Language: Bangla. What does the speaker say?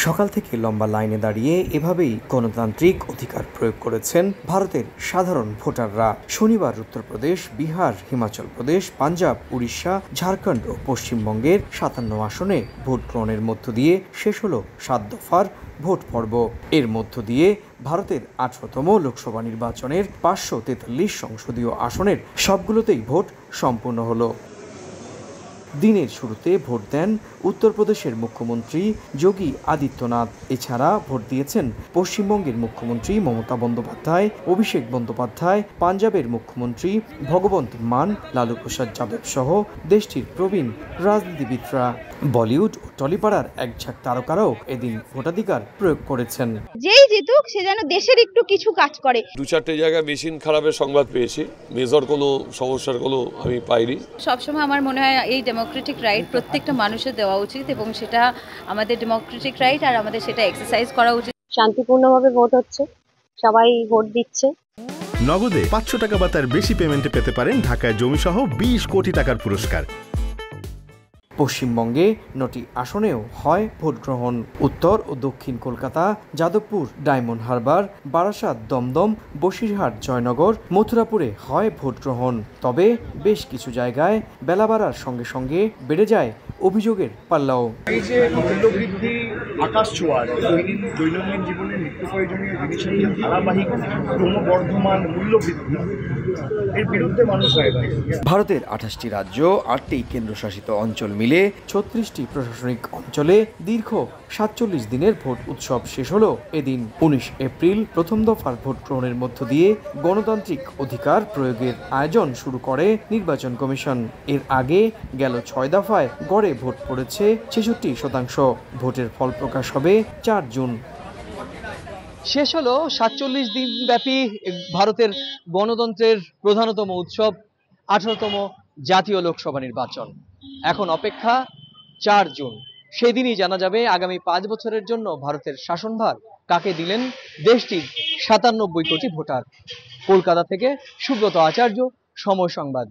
সকাল থেকে লম্বা লাইনে দাঁড়িয়ে এভাবেই গণতান্ত্রিক অধিকার প্রয়োগ করেছেন ভারতের সাধারণ ভোটাররা। শনিবার উত্তরপ্রদেশ, বিহার, হিমাচল প্রদেশ, পাঞ্জাব, উড়িষ্যা, ঝাড়খণ্ড ও পশ্চিমবঙ্গের ৫৭ আসনে ভোট গ্রহণের মধ্য দিয়ে শেষ হল ৭ দফার ভোট পর্ব। এর মধ্য দিয়ে ভারতের ১৮তম লোকসভা নির্বাচনের ৫৪৩ সংসদীয় আসনের সবগুলোতেই ভোট সম্পূর্ণ হলো। দিনের শুরুতে ভোট দেন উত্তরপ্রদেশের মুখ্যমন্ত্রী যোগী আদিত্যনাথ। এছাড়া ভোট দিয়েছেন পশ্চিমবঙ্গের মুখ্যমন্ত্রী মমতা বন্দ্যোপাধ্যায়, অভিষেক বন্দ্যোপাধ্যায়, পাঞ্জাবের মুখ্যমন্ত্রী ভগবন্ত মান, লালু প্রসাদ যাদব সহ দেশটির প্রবীণ রাজনীতিবিদরা। বলিউড ও টলিপাড়ার একঝাঁক তারকারাও এদিন ভোটাধিকার প্রয়োগ করেছেন। যেই জিতুক সে যেন দেশের একটু কিছু কাজ করে। ২-৪টে জায়গায় মেশিন খারাপের সংবাদ পেয়েছি, মেজর কোনো সমস্যার কোনো আমি পাইনি। সবসময় আমার মনে হয় এই ডেমোক্রেটিক রাইট প্রত্যেকটা মানুষের দেওয়া উচিত এবং সেটা আমাদের ডেমোক্রেটিক রাইট আর আমাদের সেটা এক্সারসাইজ করা উচিত। শান্তিপূর্ণভাবে ভোট হচ্ছে, সবাই ভোট দিচ্ছে। নগদে ৫০০ টাকা বা তার বেশি পেমেন্টে পেতে পারেন ঢাকায় জমিসহ ২০ কোটি টাকার পুরস্কার। পশ্চিমবঙ্গে ৯টি আসনেও হয় ভোট গ্রহণ। উত্তর ও দক্ষিণ কলকাতা, যাদবপুর, ডায়মন্ড হারবার, বারাসাত, দমদম, বসিরহাট, জয়নগর, মথুরাপুরে হয় ভোট গ্রহণ। তবে বেশ কিছু জায়গায় বেলা বাড়ার সঙ্গে সঙ্গে বেড়ে যায় অভিযোগের পাল্লাও। এই যে মূল্যবৃদ্ধি আকাশ ছোঁয়া, দৈনন্দিন জীবনের নিত্য প্রয়োজনীয় জিনিসের যে ধারাবাহিক ক্রমবর্ধমান মূল্যবৃদ্ধি, এর বিরুদ্ধে মানুষ হয়ে গেছে। ভারতের ২৮টি রাজ্য, ৮টি কেন্দ্রশাসিত অঞ্চল মিলে ৩৬টি প্রশাসনিক অঞ্চলে দীর্ঘ ৪৭ দিনের ভোট উৎসব শেষ হলো এদিন। ১৯ এপ্রিল প্রথম দফার ভোট গ্রহণের মধ্য দিয়ে গণতান্ত্রিক অধিকার প্রয়োগের আয়োজন শুরু করে নির্বাচন কমিশন। এর আগে গেল ৬ দফায় গড়ে ভোট পড়েছে ৬৬%। ভোটের ফল প্রকাশ হবে ৪ জুন। শেষ হলো ৪৭ দিন ব্যাপী ভারতের গণতন্ত্রের প্রধানতম উৎসব ১৮তম জাতীয় লোকসভা নির্বাচন। এখন অপেক্ষা ৪ জুন, সেদিনই জানা যাবে আগামী ৫ বছরের জন্য ভারতের শাসনভার কাকে দিলেন দেশটির ৯৭ কোটি ভোটার। কলকাতা থেকে সুব্রত আচার্য, সময় সংবাদ।